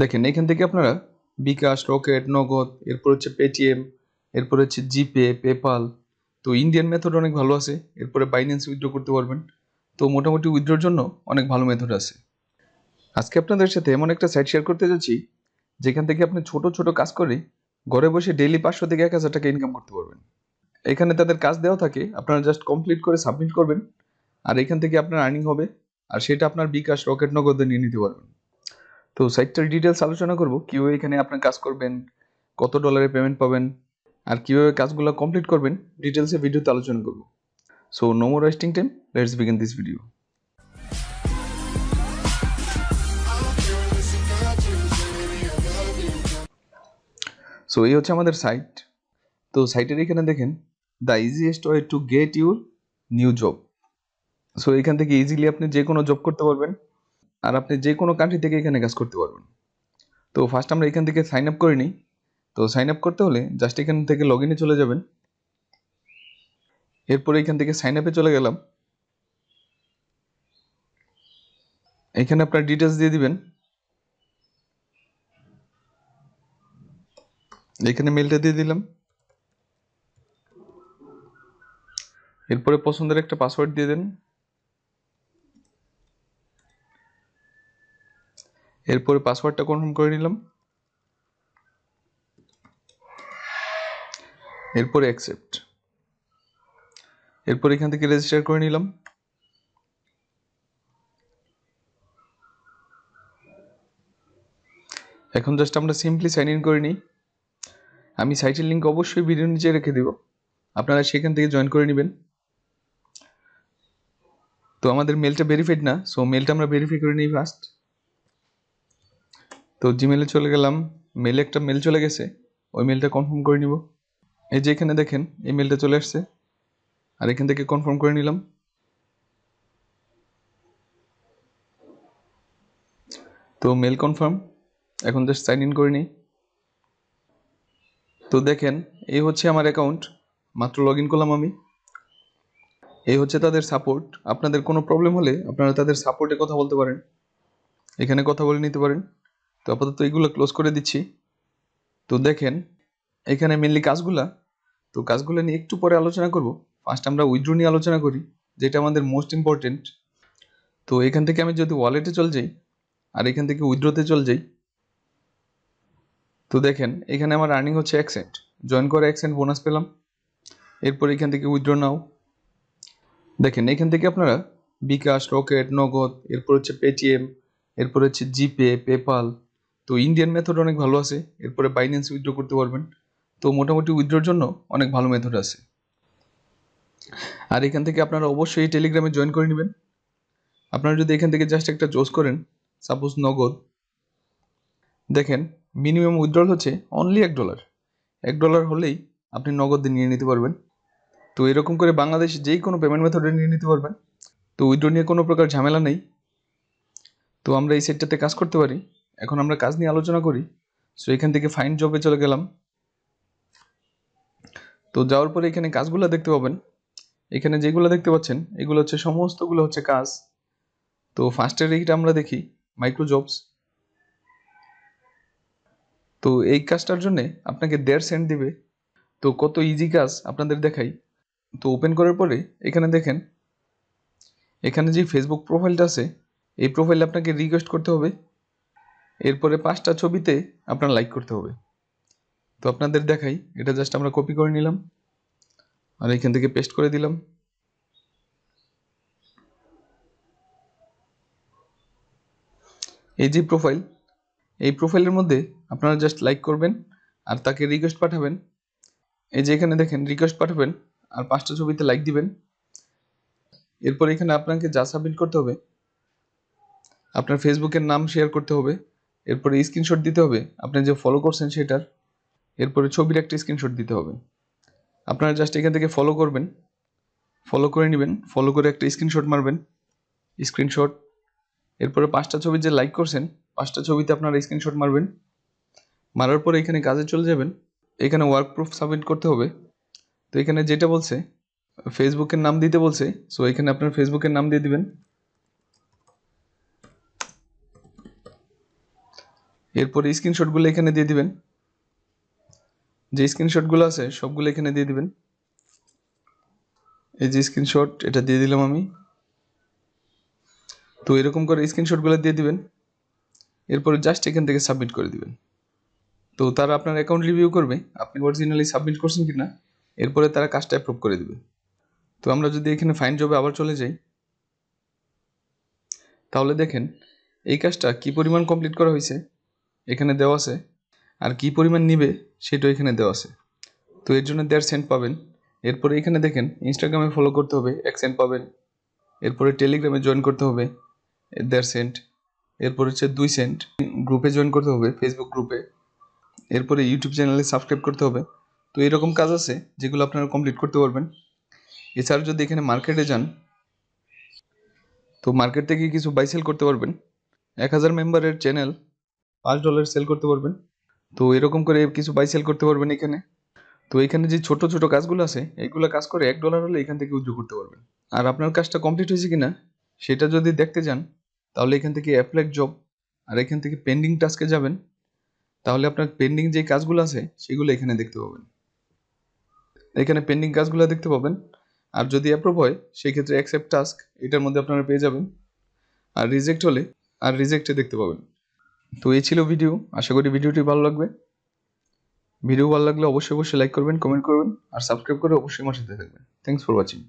দেখেন এখান থেকে আপনারা বিকাশ, রকেট, নগদ, এরপর হচ্ছে পেটিএম, এরপর হচ্ছে জিপে, পেপাল। তো ইন্ডিয়ান মেথড অনেক ভালো আছে। এরপরে বাইন্যান্স উইথড্র করতে পারবেন। তো মোটামুটি উইথড্রোর জন্য অনেক ভালো মেথড আছে। আজকে আপনাদের সাথে এমন একটা সাইট শেয়ার করতে যাচ্ছি যেখান থেকে আপনি ছোট ছোট কাজ করে ঘরে বসে ডেইলি 500 থেকে 1000 টাকা ইনকাম করতে পারবেন। এখানে তাদের কাজ দেওয়া থাকে, আপনারা জাস্ট কমপ্লিট করে সাবমিট করবেন, আর এখান থেকে আপনার আর্নিং হবে, আর সেটা আপনার বিকাশ, রকেট, নগদে নিয়ে নিতে পারবেন। তো সাইটটার ডিটেলস আলোচনা করব, কীভাবে এখানে আপনার কাজ করবেন, কত ডলারের পেমেন্ট পাবেন, আর কীভাবে কাজগুলো কমপ্লিট করবেন ডিটেলসে ভিডিওতে আলোচনা করব। So no more wasting time, let's begin this video. So এই হচ্ছে আমাদের সাইট। তো সাইটের এখানে দেখেন the easiest way to get your new job. So এখান থেকে ইজিলি আপনি যে কোনো জব করতে পারবেন, আর আপনি যে কোনো কান্ট্রি থেকে এখানে কাজ করতে পারবেন। তো ফার্স্ট আমরা এখান থেকে সাইন আপ করে নিই। তো সাইন আপ করতে হলে জাস্ট এখান থেকে লগ ইনে চলে যাবেন। এরপরে এখান থেকে সাইন আপে চলে গেলাম। এখানে আপনার ডিটেলস দিয়ে দিবেন। এখানে মেলটা দিয়ে দিলাম। এরপরে পছন্দের একটা পাসওয়ার্ড দিয়ে দেন। এরপরে পাসওয়ার্ডটা কনফার্ম করে নিলাম। এরপরে অ্যাকসেপ্ট। এরপর এখান থেকে রেজিস্টার করে নিলাম। এখন জাস্ট আমরা সিম্পলি সাইন ইন করে নিই। আমি সাইটের লিঙ্ক অবশ্যই ভিডিওর নিচে রেখে দেব, আপনারা সেখান থেকে জয়েন করে নেবেন। তো আমাদের মেলটা ভেরিফাইড না, সো মেলটা আমরা ভেরিফাই করে নিই ফার্স্ট। তো জিমেলে চলে গেলাম, মেলে একটা মেল চলে গেছে, ওই মেলটা কনফার্ম করে নিব। এই যে এখানে দেখেন এই মেলটা চলে আসছে, আর এখান থেকে কনফার্ম করে নিলাম। তো মেল কনফার্ম। এখন জাস্ট সাইন ইন করে নিই। তো দেখেন এই হচ্ছে আমার অ্যাকাউন্ট, মাত্র লগ ইন করলাম আমি। এই হচ্ছে তাদের সাপোর্ট। আপনাদের কোনো প্রবলেম হলে আপনারা তাদের সাপোর্টে কথা বলতে পারেন, এখানে কথা বলে নিতে পারেন। তো আপাতত এইগুলো ক্লোজ করে দিচ্ছি। তো দেখেন এখানে মেনলি কাজগুলো নিয়ে একটু পরে আলোচনা করব। ফার্স্ট আমরা উইথড্র নিয়ে আলোচনা করি, যেটা আমাদের মোস্ট ইম্পর্টেন্ট। তো এখান থেকে আমি যদি ওয়ালেটে চলে যাই, আর এখান থেকে উইথড্রতে চলে যাই, তো দেখেন এখানে আমার আর্নিং হচ্ছে 1 সেন্ট। জয়েন করে 1 সেন্ট বোনাস পেলাম। এরপর এখান থেকে উইথড্র নাও। দেখেন এখান থেকে আপনারা বিকাশ, রকেট, নগদ, এরপর হচ্ছে পেটিএম, এরপর হচ্ছে জিপে, পেপাল। তো ইন্ডিয়ান মেথড অনেক ভালো আছে। এরপরে বাইন্যান্স উইথড্র করতে পারবেন। তো মোটামুটি উইথড্রোর জন্য অনেক ভালো মেথড আছে। আর এখান থেকে আপনারা অবশ্যই টেলিগ্রামে জয়েন করে নেবেন। আপনারা যদি এখান থেকে জাস্ট একটা চুজ করেন, সাপোজ নগদ, দেখেন মিনিমাম উইথড্রল হচ্ছে অনলি $1। $1 হলেই আপনি নগদ নিয়ে নিতে পারবেন। তো এরকম করে বাংলাদেশ যেই কোনো পেমেন্ট মেথডে নিয়ে নিতে পারবেন। তো উইথড্র নিয়ে কোনো প্রকার ঝামেলা নেই। তো আমরা এই সেটটাতে কাজ করতে পারি। এখন আমরা কাজ নিয়ে আলোচনা করি। সো এখান থেকে ফাইন্ড জবে চলে গেলাম। তো যাওয়ার পরে এখানে কাজগুলো দেখতে পাবেন। এখানে যেগুলো দেখতে পাচ্ছেন এগুলো হচ্ছে সমস্তগুলো হচ্ছে কাজ। তো ফার্স্টের এইটা আমরা দেখি মাইক্রোজবস। তো এই কাজটার জন্য আপনাকে 1.5 সেন্ট দিবে। তো কত ইজি কাজ আপনাদের দেখাই। তো ওপেন করার পরে এখানে দেখেন, এখানে যে ফেসবুক প্রোফাইলটা আছে, এই প্রোফাইলে আপনাকে রিকোয়েস্ট করতে হবে। এরপরে 5টা ছবিতে আপনার লাইক করতে হবে। তো আপনাদের দেখাই, এটা জাস্ট আমরা কপি করে নিলাম, আর এখান থেকে পেস্ট করে দিলাম। এই যে প্রোফাইল, এই প্রোফাইলের মধ্যে আপনারা জাস্ট লাইক করবেন আর তাকে রিকোয়েস্ট পাঠাবেন। এই যে এখানে দেখেন রিকোয়েস্ট পাঠাবেন আর 5টা ছবিতে লাইক দিবেন। এরপর এখানে আপনাকে যা সাবমিট করতে হবে, আপনার ফেসবুকের নাম শেয়ার করতে হবে। এরপরে স্ক্রিনশট দিতে হবে আপনি যে ফলো করছেন সেটার। এরপরে ছবির একটা স্ক্রিনশট দিতে হবে। আপনারা জাস্ট এখান থেকে ফলো করবেন, ফলো করে নেবেন, ফলো করে একটা স্ক্রিনশট মারবেন, স্ক্রিনশট। এরপরে 5টা ছবি যে লাইক করছেন, 5টা ছবিতে আপনারা স্ক্রিনশট মারবেন। মারার পরে এখানে কাজে চলে যাবেন। এখানে ওয়ার্ক প্রুফ সাবমিট করতে হবে। তো এখানে যেটা বলছে ফেসবুকের নাম দিতে বলছে, সো এখানে আপনার ফেসবুকের নাম দিয়ে দিবেন। এরপরে স্ক্রিনশটগুলো এখানে দিয়ে দিবেন, যে স্ক্রিনশটগুলো আছে সবগুলো এখানে দিয়ে দিবেন। এই যে স্ক্রিনশট, এটা দিয়ে দিলাম আমি। তো এরকম করে স্ক্রিনশটগুলো দিয়ে দিবেন, এরপরে জাস্ট এখান থেকে সাবমিট করে দিবেন। তো তারা আপনার অ্যাকাউন্ট রিভিউ করবে আপনি অরিজিনালি সাবমিট করছেন কিনা, এরপরে তারা কাজটা অ্যাপ্রুভ করে দিবে। তো আমরা যদি এখানে ফাইন্ড জবে আবার চলে যাই, তাহলে দেখেন এই কাজটা কি পরিমাণ কমপ্লিট করা হয়েছে এখানে দেওয়া আছে, আর কি পরিমাণ নিবে সেটাও এখানে দেওয়া আছে। তো এর জন্য 1.5 সেন্ট পাবেন। এরপরে এখানে দেখেন ইনস্টাগ্রামে ফলো করতে হবে 1 সেন্ট পাবেন। এরপরে টেলিগ্রামে জয়েন করতে হবে 1.5 সেন্ট। এরপর হচ্ছে 2 সেন্ট। গ্রুপে জয়েন করতে হবে, ফেসবুক গ্রুপে। এরপরে ইউটিউব চ্যানেলে সাবস্ক্রাইব করতে হবে। তো এরকম কাজ আছে যেগুলো আপনারা কমপ্লিট করতে পারবেন। এছাড়া যদি এখানে মার্কেটে যান, তো মার্কেট থেকে কিছু বাই সেল করতে পারবেন। 1000 মেম্বারের চ্যানেল $5 সেল করতে পারবেন। তো এরকম করে কিছু বাই সেল করতে পারবেন এখানে। তো এখানে যে ছোট ছোট কাজগুলো আছে এইগুলো কাজ করে $1 হলে এখান থেকে উইথড্র করতে পারবেন। আর আপনার কাজটা কমপ্লিট হয়েছে কিনা সেটা যদি দেখতে যান, তাহলে এখান থেকে অ্যাপ্লাই জব আর এখান থেকে পেন্ডিং টাস্কে যাবেন। তাহলে আপনার পেন্ডিং যে কাজগুলো আছে সেগুলো এখানে দেখতে পাবেন। এখানে পেন্ডিং কাজগুলো দেখতে পাবেন। আর যদি অ্যাপ্রুভ হয় সেই ক্ষেত্রে অ্যাকসেপ্ট টাস্ক এটার মধ্যে আপনারা পেয়ে যাবেন। আর রিজেক্ট হলে আর রিজেক্টে দেখতে পাবেন। তো এই ছিল ভিডিও। আশা করি ভিডিওটি ভালো লাগবে। ভিডিও ভালো লাগলে অবশ্যই লাইক করবেন, কমেন্ট করবেন আর সাবস্ক্রাইব করে অবশ্যই আমার সাথে থাকবেন। Thanks for watching.